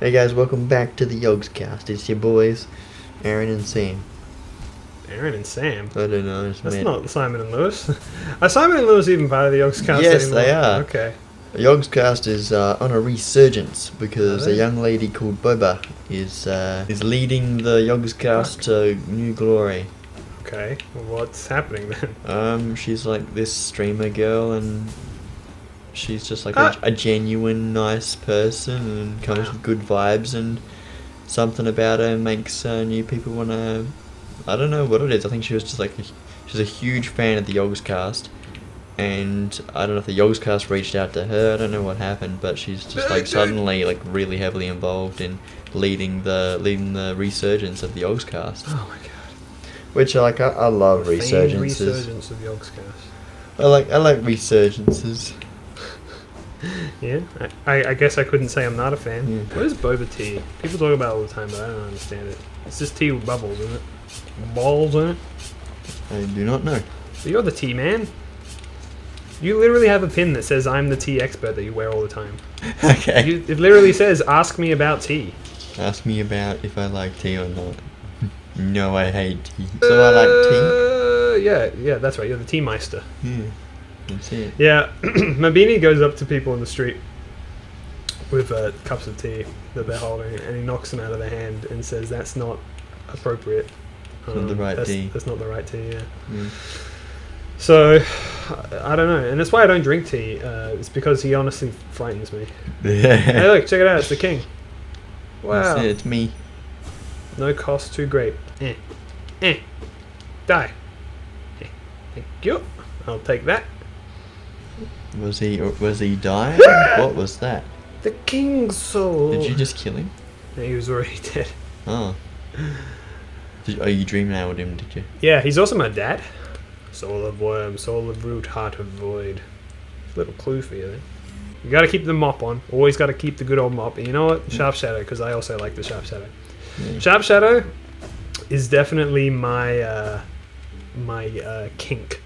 Hey guys, welcome back to the Yogscast. It's your boys, Aaron and Sam. Aaron and Sam? I don't know. That's not Simon and Lewis. Are Simon and Lewis even part of the Yogscast Yes, anymore? they are. Okay. The Yogscast is on a resurgence because Are a they? young lady called Boba is leading the Yogscast to new glory. Okay. Well, what's happening then? She's like this streamer girl, and she's just like Ah. a genuine, nice person, and comes Wow. with good vibes, and something about her makes new people want to. I don't know what it is. I think she was just like she's a huge fan of the Yogscast, and I don't know if the Yogscast reached out to her. I don't know what happened, but she's just like suddenly like really heavily involved in leading the resurgence of the Yogscast. Oh my god. Which I love The famed resurgences. resurgence of Yogscast. I like resurgences. Yeah? I guess I couldn't say I'm not a fan. Yeah. What is boba tea? People talk about it all the time, but I don't understand it. It's just tea with bubbles, isn't it? Balls in it? I do not know. So you're the tea man. You literally have a pin that says I'm the tea expert that you wear all the time. Okay. It literally says, ask me about tea. Ask me about if I like tea or not. No, I hate tea. So I like Yeah, that's right. You're the tea meister. tea. Yeah, that's it. Yeah, Mabini goes up to people in the street with cups of tea that they're holding, and he knocks them out of their hand and says, "That's not appropriate. It's not the right tea." That's not the right tea." Yeah. Mm. So, I don't know, and that's why I don't drink tea. It's because he honestly frightens me. Hey, look, check it out. It's the king. Wow. That's it, it's me. No cost too great. Die. Thank you. I'll take that. Was he dying? What was that? The king's soul. Did you just kill him? No, he was already dead. Oh. You dream-nailed him, did you? Yeah, he's also my dad. Soul of worm, soul of root, heart of void. Little clue for you then. You gotta keep the mop on. Always gotta keep the good old mop. And you know what? Sharp Shadow, because I also like the Sharp Shadow. Yeah. Sharp Shadow is definitely my kink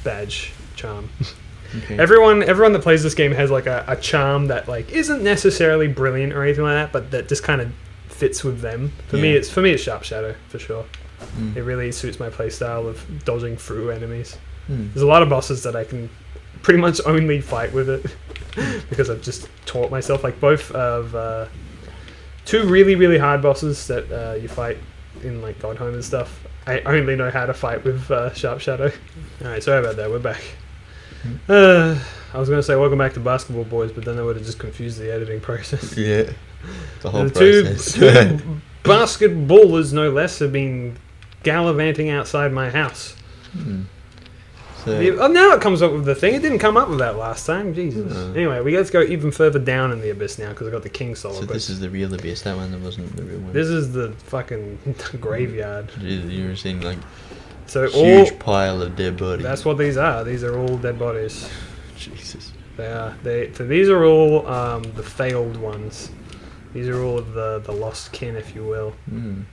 badge charm. Okay. Everyone that plays this game has like a charm that like isn't necessarily brilliant or anything like that, but that just kind of fits with them. For me, it's Sharp Shadow for sure. Mm. It really suits my playstyle of dodging through enemies. Mm. There's a lot of bosses that I can pretty much only fight with it because I've just taught myself. Like both of two really hard bosses that you fight in like God Home and stuff. I only know how to fight with Sharp Shadow. Alright, sorry about that. We're back. I was going to say welcome back to Basketball Boys, but then I would have just confused the editing process. Yeah. The whole Two process. basketballers, no less, have been gallivanting outside my house. Mm. So, Oh, now it comes up with the thing. It didn't come up with that last time. Jesus. Anyway, we let's go even further down in the abyss now because I got the King Soul. so this is the real abyss. That one wasn't the real one. This is the fucking graveyard. You were seeing like So huge pile of dead bodies. that's what these are. These are all dead bodies. Jesus. They are. So these are all the failed ones. These are all of the lost kin, if you will. Mm.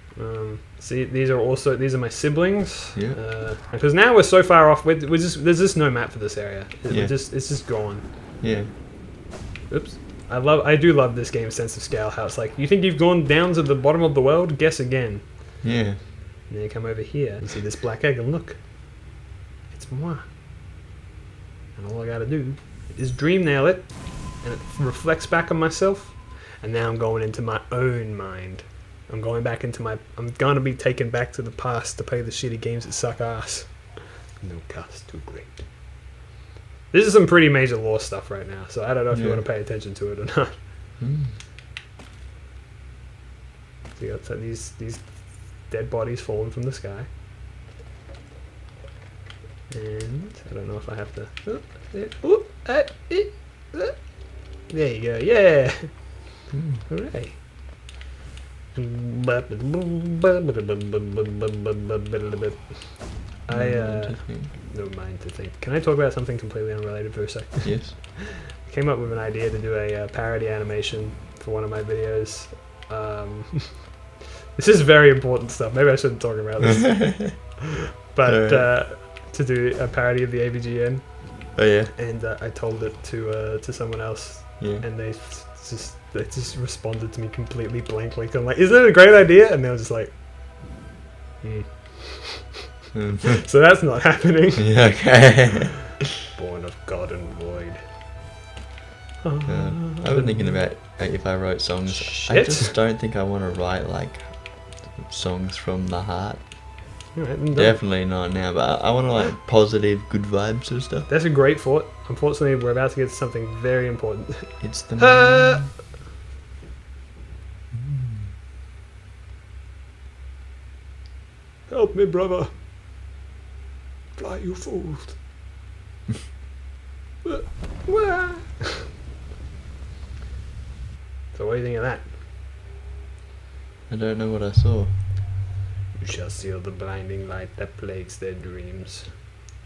See, these are my siblings. Yeah. Because now we're so far off. There's just no map for this area. Yeah. It's just gone. Yeah. Oops. I do love this game's sense of scale. How it's like, you think you've gone down to the bottom of the world? Guess again. Yeah. And then you come over here. You see this black egg, and look, it's moi. And all I gotta do is dream nail it, and it reflects back on myself. And now I'm going into my own mind. I'm going to be taken back to the past to play the shitty games that suck ass. No cost too great. This is some pretty major lore stuff right now, so I don't know if you want to pay attention to it or not. Mm. So you got these dead bodies falling from the sky. And I don't know if I have to... There you go, yeah! Hooray. Never mind to think. Can I talk about something completely unrelated for a second? Yes. I came up with an idea to do a parody animation for one of my videos. This is very important stuff. Maybe I shouldn't talk about this. But to do a parody of the AVGN. Oh yeah. And I told it to someone else. Yeah. And they They just responded to me completely blankly. I'm like, isn't it a great idea? And they were just like, So that's not happening. Yeah, okay. Born of God and void. I've been thinking about if I wrote songs. I Shit. just don't think I want to write like songs from the heart. Alright, then Definitely not now, but I want to like positive, good vibes sort of stuff. that's a great thought. Unfortunately, we're about to get to something very important. It's the Help me, brother. Fly, you fools. Wah. So what do you think of that? I don't know what I saw. You shall seal the blinding light that plagues their dreams.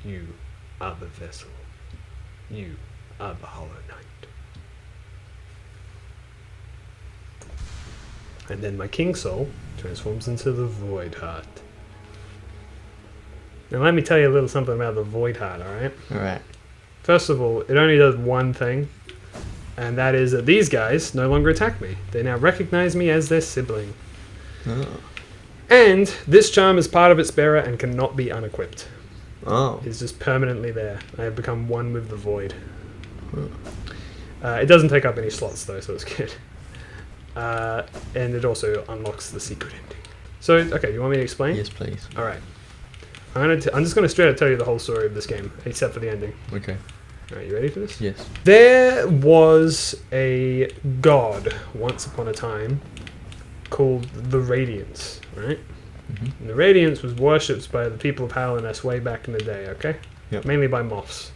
You are the vessel. You are the hollow knight. And then my king soul transforms into the void heart. Now let me tell you a little something about the void heart, alright? Alright. First of all, it only does one thing, and that is that these guys no longer attack me. They now recognize me as their sibling. Oh. And this charm is part of its bearer and cannot be unequipped. Oh. It's just permanently there. I have become one with the void. Huh. It doesn't take up any slots though, so it's good. And it also unlocks the secret ending. So, okay, you want me to explain? Yes, please. Alright. I'm just going to straight up tell you the whole story of this game, except for the ending. Okay. Alright, you ready for this? Yes. There was a god once upon a time called the Radiance, right? Mhm. And the Radiance was worshipped by the people of Hallownest way back in the day, okay? Yep. Mainly by moths.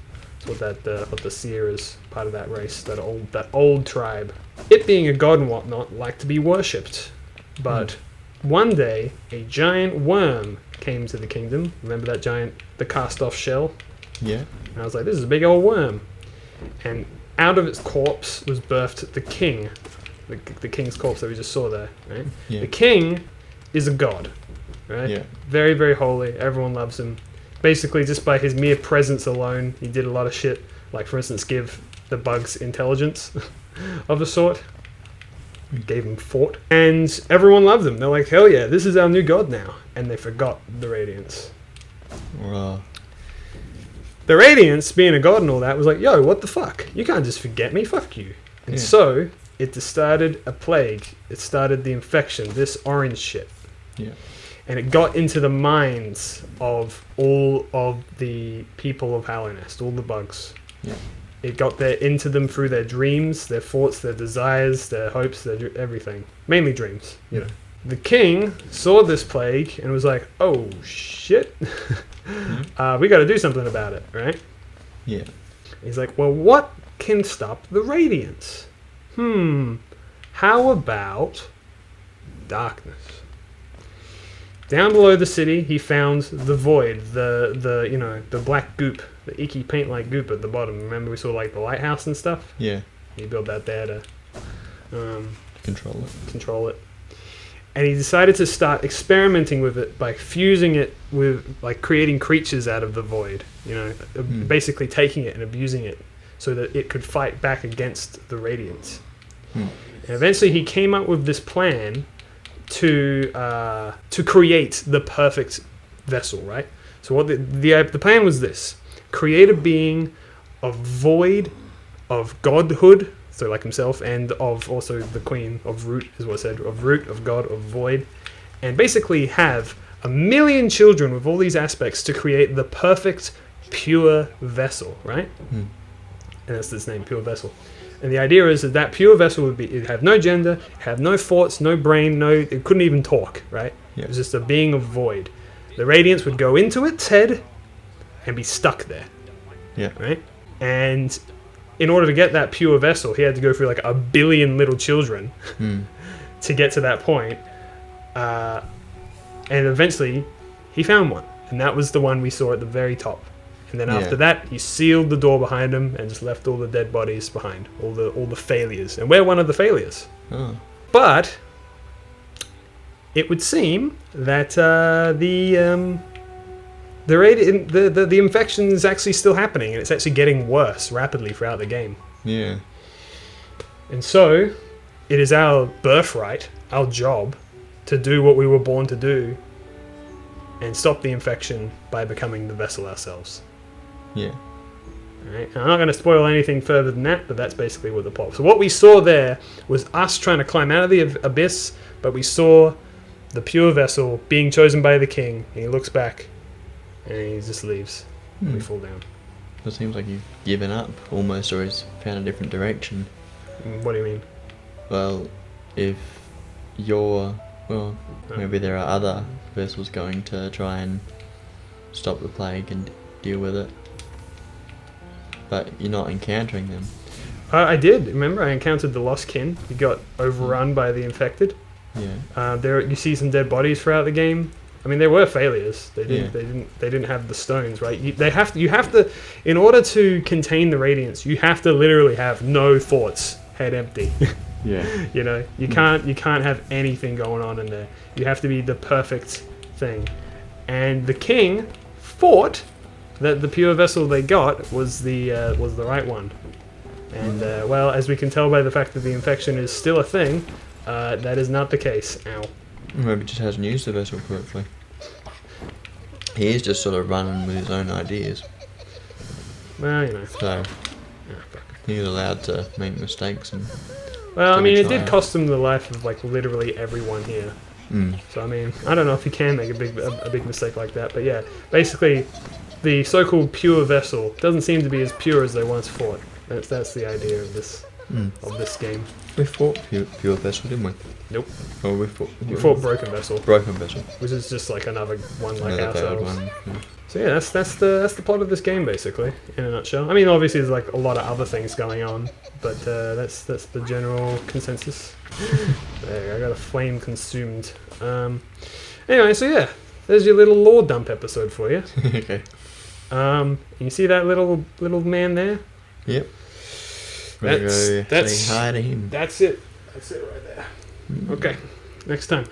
That's what the seer is, part of that race, that old tribe. It being a god and whatnot, liked to be worshipped. But one day, a giant worm came to the kingdom. Remember that giant, the cast-off shell? Yeah. And I was like, this is a big old worm. And out of its corpse was birthed the king. The king's corpse that we just saw there, right? Yeah. The king is a god, right? Yeah. Very, very holy. Everyone loves him. Basically, just by his mere presence alone, he did a lot of shit. Like, for instance, give the bugs intelligence of a sort. Gave him thought. And everyone loved him. They're like, hell yeah, this is our new god now. And they forgot the Radiance. Wow. The Radiance, being a god and all that, was like, yo, what the fuck? You can't just forget me, fuck you. And Yeah. so, it started a plague. It started the infection, this orange shit. Yeah. And it got into the minds of all of the people of Hallownest, all the bugs. Yeah. It got into them through their dreams, their thoughts, their desires, their hopes, their everything. Mainly dreams, you know. The king saw this plague and was like, oh shit, we got to do something about it, right? Yeah. He's like, well, what can stop the Radiance? How about darkness? Down below the city, he found the void, the black goop, the icky paint-like goop at the bottom. Remember we saw like the lighthouse and stuff? Yeah. He built that there to Control it. And he decided to start experimenting with it by fusing it with, like, creating creatures out of the void. You know, basically taking it and abusing it so that it could fight back against the Radiance. And eventually he came up with this plan to create the perfect vessel, right? So what the plan was this: create a being of void, of godhood, so like himself, and of also the queen of root, is what I said, of root, of god, of void, and basically have 1,000,000 children with all these aspects to create the perfect pure vessel, right? And that's its name, pure vessel. And the idea is that pure vessel would be, it'd have no gender, have no thoughts, no brain, it couldn't even talk, right? Yeah. It was just a being of void. The Radiance would go into its head and be stuck there, Yeah. right? And in order to get that pure vessel, he had to go through like 1 billion little children to get to that point. And eventually, he found one. And that was the one we saw at the very top. And then after that, he sealed the door behind him and just left all the dead bodies behind, all the failures. And we're one of the failures. Oh. But it would seem that the infection is actually still happening, and it's actually getting worse rapidly throughout the game. Yeah. And so, it is our birthright, our job, to do what we were born to do and stop the infection by becoming the vessel ourselves. Yeah. Alright, I'm not going to spoil anything further than that, but that's basically what the plot. So what we saw there was us trying to climb out of the abyss, but we saw the pure vessel being chosen by the king, and he looks back, and he just leaves. And we fall down. It seems like you've given up almost, or he's found a different direction. What do you mean? Well, if you're... Well, maybe there are other vessels going to try and stop the plague and deal with it. But you're not encountering them. I did. Remember, I encountered the lost kin. He got overrun by the infected. Yeah. There, you see some dead bodies throughout the game. I mean, there were failures. They didn't. Yeah. They didn't have the stones, right? You have to. In order to contain the radiance, you have to literally have no thoughts, head empty. Yeah. You know, you can't have anything going on in there. You have to be the perfect thing. And the king thought that the pure vessel they got was the right one. And well, as we can tell by the fact that the infection is still a thing, that is not the case. Ow. Maybe just hasn't used the vessel correctly. He is just sort of running with his own ideas. Well, you know. So he's allowed to make mistakes and. Well, I mean, it did try. cost him the life of like literally everyone here. So I mean, I don't know if he can make a big mistake like that, but yeah, basically, the so-called pure vessel doesn't seem to be as pure as they once thought. That's the idea of this game. We fought pure vessel, didn't we? Nope. Oh, We fought broken vessel, broken vessel. which is just like another one like Another bad ourselves. one. Yeah. So yeah, that's the plot of this game basically, in a nutshell. I mean, obviously there's like a lot of other things going on, but that's the general consensus. There, I got a flame consumed. Anyway, so yeah, there's your little lore dump episode for you. Okay. You see that little man there? Yep. That's Say hi to him. That's it. That's it right there. Okay, next time.